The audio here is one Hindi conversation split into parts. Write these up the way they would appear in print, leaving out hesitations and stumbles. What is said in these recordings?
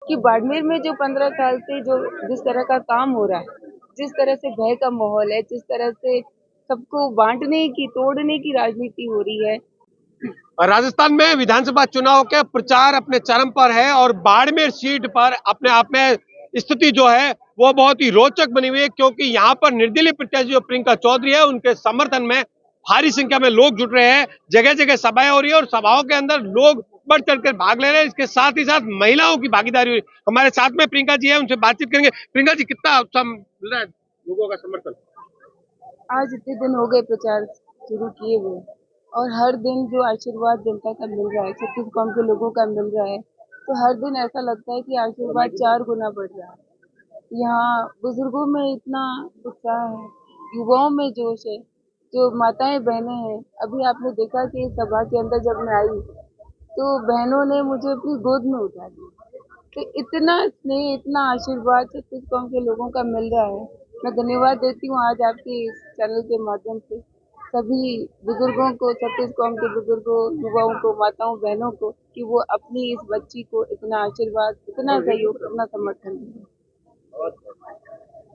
कि बाड़मेर में जो 15 साल से जो जिस तरह का काम हो रहा है, जिस तरह से भय का माहौल है, जिस तरह से सबको बांटने की, तोड़ने की राजनीति हो रही है। राजस्थान में विधानसभा चुनाव के प्रचार अपने चरम पर है और बाड़मेर सीट पर अपने आप में स्थिति जो है वो बहुत ही रोचक बनी हुई है, क्योंकि यहाँ पर निर्दलीय प्रत्याशी जो प्रियंका चौधरी है उनके समर्थन में भारी संख्या में लोग जुट रहे हैं। जगह जगह सभाएं हो रही है और सभाओं के अंदर लोग बढ़ चढ़कर भाग ले रहे हैं। इसके साथ ही साथ महिलाओं की भागीदारी हुई। हमारे साथ में प्रियंका जी है, उनसे बातचीत करेंगे। प्रियंका जी, कितना उत्साह मिल रहा है लोगों का समर्थन? आज इतने दिन हो गए प्रचार शुरू किए हुए, और हर दिन जो आशीर्वाद जनता का मिल रहा है, छत्तीस कौम के लोगों का मिल रहा है, तो हर दिन ऐसा लगता है कि आशीर्वाद 4 गुना बढ़ रहा है। यहाँ बुजुर्गों में इतना उत्साह है, युवाओं में जोश है, जो माताएं बहनें हैं। अभी आपने देखा कि इस सभा के अंदर जब मैं आई, तो बहनों ने मुझे अपनी गोद में उठा लिया। तो इतना स्नेह, इतना आशीर्वाद छत्तीस कौम के लोगों का मिल रहा है। मैं धन्यवाद देती हूँ आज आपके इस चैनल के माध्यम से सभी बुजुर्गों को, छत्तीस कौम के बुजुर्गों, युवाओं को, माताओं बहनों को, कि वो अपनी इस बच्ची को इतना आशीर्वाद, इतना सहयोग, इतना समर्थन दें।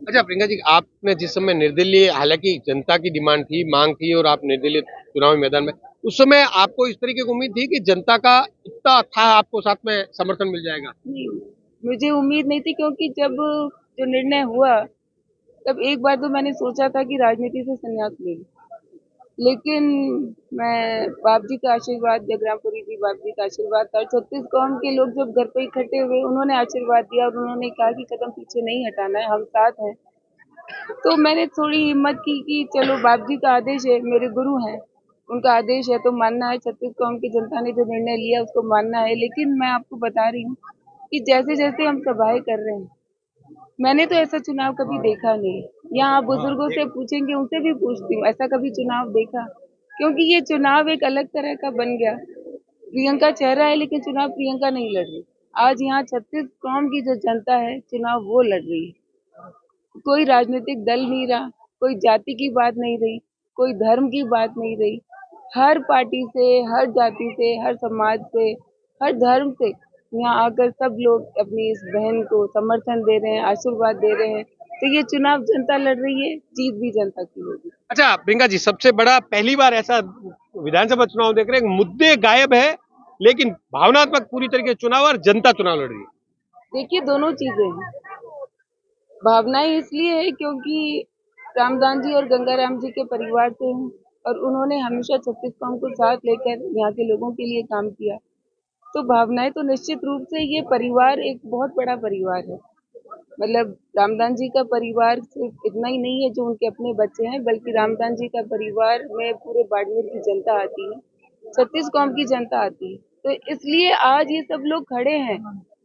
अच्छा प्रियंका जी, आपने जिस समय निर्दलीय, हालांकि जनता की डिमांड थी, मांग थी और आप निर्दलीय चुनावी मैदान में, उस समय आपको इस तरीके की उम्मीद थी कि जनता का इतना था आपको साथ में समर्थन मिल जाएगा? नहीं, मुझे उम्मीद नहीं थी, क्योंकि जब जो निर्णय हुआ, तब एक बार तो मैंने सोचा था कि राजनीति से संन्यास ले लूं। लेकिन मैं, बाप जी का आशीर्वाद, जगरामपुरी जी बाप जी का आशीर्वाद था, और छत्तीस कौम के लोग जब घर पे इकट्ठे हुए, उन्होंने आशीर्वाद दिया और उन्होंने कहा कि कदम पीछे नहीं हटाना है, हम साथ हैं। तो मैंने थोड़ी हिम्मत की कि चलो, बाप जी का आदेश है, मेरे गुरु हैं, उनका आदेश है तो मानना है। छत्तीस कौम की जनता ने जो निर्णय लिया उसको मानना है। लेकिन मैं आपको बता रही हूँ कि जैसे जैसे हम सभाएं कर रहे हैं, मैंने तो ऐसा चुनाव कभी देखा नहीं। यहाँ आप बुजुर्गों से पूछेंगे, उनसे भी पूछती हूँ, ऐसा कभी चुनाव देखा? क्योंकि ये चुनाव एक अलग तरह का बन गया। प्रियंका चेहरा है, लेकिन चुनाव प्रियंका नहीं लड़ रही। आज यहाँ छत्तीस कौम की जो जनता है, चुनाव वो लड़ रही है। कोई राजनीतिक दल नहीं रहा, कोई जाति की बात नहीं रही, कोई धर्म की बात नहीं रही। हर पार्टी से, हर जाति से, हर समाज से, हर धर्म से यहाँ आकर सब लोग अपनी इस बहन को समर्थन दे रहे हैं, आशीर्वाद दे रहे हैं। तो ये चुनाव जनता लड़ रही है, जीत भी जनता की होगी। अच्छा प्रियंका जी, सबसे बड़ा पहली बार ऐसा विधानसभा चुनाव देख रहे हैं, मुद्दे गायब है लेकिन भावनात्मक पूरी तरीके से चुनाव और जनता चुनाव लड़ रही है। देखिए, दोनों चीजें हैं। भावनाएं इसलिए है क्योंकि रामदान जी और गंगाराम जी के परिवार से हूँ, और उन्होंने हमेशा छत्तीस कौम को साथ लेकर यहाँ के लोगों के लिए काम किया। तो भावनाएं तो निश्चित रूप से, ये परिवार एक बहुत बड़ा परिवार है। मतलब रामदान जी का परिवार सिर्फ इतना ही नहीं है जो उनके अपने बच्चे हैं, बल्कि रामदान जी का परिवार में पूरे बाड़मेर की जनता आती है, छत्तीस कौम की जनता आती है। तो इसलिए आज ये सब लोग खड़े हैं,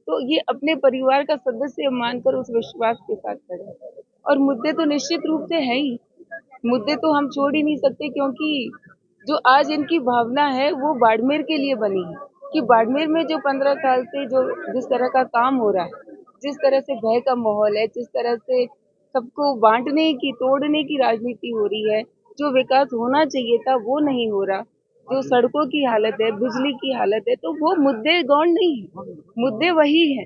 तो ये अपने परिवार का सदस्य मानकर उस विश्वास के साथ खड़े हैं। और मुद्दे तो निश्चित रूप से है ही, मुद्दे तो हम छोड़ ही नहीं सकते, क्योंकि जो आज इनकी भावना है वो बाड़मेर के लिए बनी है। कि बाड़मेर में जो 15 साल से जो जिस तरह का काम हो रहा है, जिस तरह से भय का माहौल है, जिस तरह से सबको बांटने की, तोड़ने की राजनीति हो रही है, जो विकास होना चाहिए था वो नहीं हो रहा, जो सड़कों की हालत है, बिजली की हालत है, तो वो मुद्दे गौण नहीं है, मुद्दे वही है।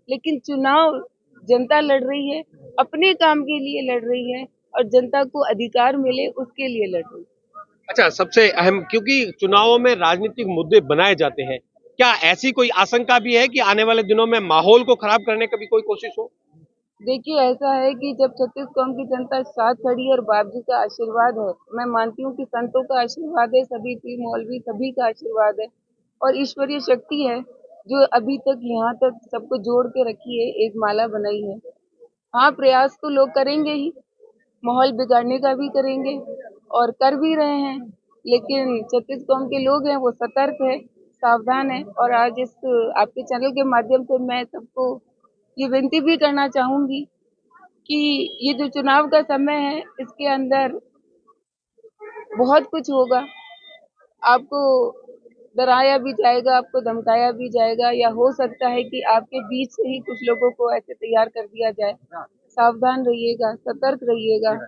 लेकिन चुनाव जनता लड़ रही है, अपने काम के लिए लड़ रही है, और जनता को अधिकार मिले उसके लिए लड़ रही है। अच्छा, सबसे अहम, क्योंकि चुनावों में राजनीतिक मुद्दे बनाए जाते हैं, क्या ऐसी कोई आशंका भी है कि आने वाले दिनों में माहौल को खराब करने की भी कोई कोशिश हो? देखिए, ऐसा है कि जब छत्तीस कौम की जनता साथ खड़ी है और बाप जी का आशीर्वाद है, मैं मानती हूँ कि संतों का आशीर्वाद है, सभी पीर मौलवी सभी का आशीर्वाद है, और ईश्वरीय शक्ति है जो अभी तक यहाँ तक सबको जोड़ के रखी है, एक माला बनाई है। हाँ, प्रयास तो लोग करेंगे ही, माहौल बिगाड़ने का भी करेंगे, और कर भी रहे हैं। लेकिन छत्तीस कौम के लोग हैं, वो सतर्क है, सावधान है। और आज इस आपके चैनल के माध्यम से मैं सबको ये विनती भी करना चाहूंगी कि ये जो चुनाव का समय है, इसके अंदर बहुत कुछ होगा। आपको डराया भी जाएगा, आपको धमकाया भी जाएगा, या हो सकता है कि आपके बीच से ही कुछ लोगों को ऐसे तैयार कर दिया जाए। सावधान रहिएगा, सतर्क रहिएगा,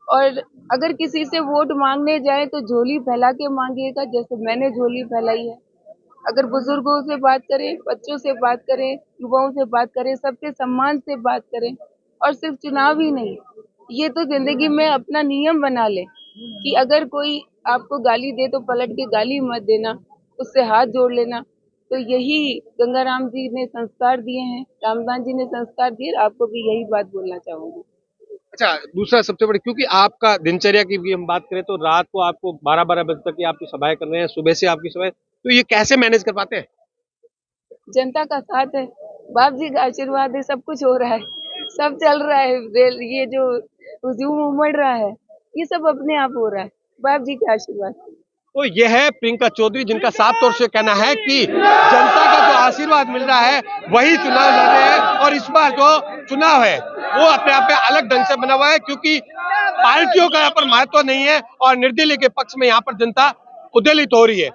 और अगर किसी से वोट मांगने जाए तो झोली फैला के मांगिएगा, जैसे मैंने झोली फैलाई है। अगर बुजुर्गों से बात करें, बच्चों से बात करें, युवाओं से बात करें, सबके सम्मान से बात करें, और सिर्फ चुनाव ही नहीं, ये तो जिंदगी में अपना नियम बना ले कि अगर कोई आपको गाली दे तो पलट के गाली मत देना, उससे हाथ जोड़ लेना। तो यही गंगाराम जी ने संस्कार दिए हैं, रामदास जी ने संस्कार दिए, आपको भी यही बात बोलना चाहूंगी। अच्छा, दूसरा सबसे बड़ी, क्योंकि आपका दिनचर्या की भी हम बात करें तो रात को आपको 12-12 बजे तक की आपकी सभाएं कर रहे हैं, सुबह से आपकी सभाएं, तो ये कैसे मैनेज कर पाते हैं? जनता का साथ है, बाप जी का आशीर्वाद है, सब कुछ हो रहा है, सब चल रहा है। रेल ये जो हुजूम उमड़ रहा है, ये सब अपने आप हो रहा है, बाप जी के आशीर्वाद से। तो ये है प्रियंका चौधरी, जिनका साफ तौर से कहना है कि जनता का जो आशीर्वाद मिल रहा है वही चुनाव लड़ रहे हैं, और इस बार जो चुनाव है वो अपने आप में अलग ढंग से बना हुआ है, क्योंकि पार्टियों का यहाँ पर महत्व नहीं है और निर्दलीय के पक्ष में यहाँ पर जनता उद्वेलित हो रही है।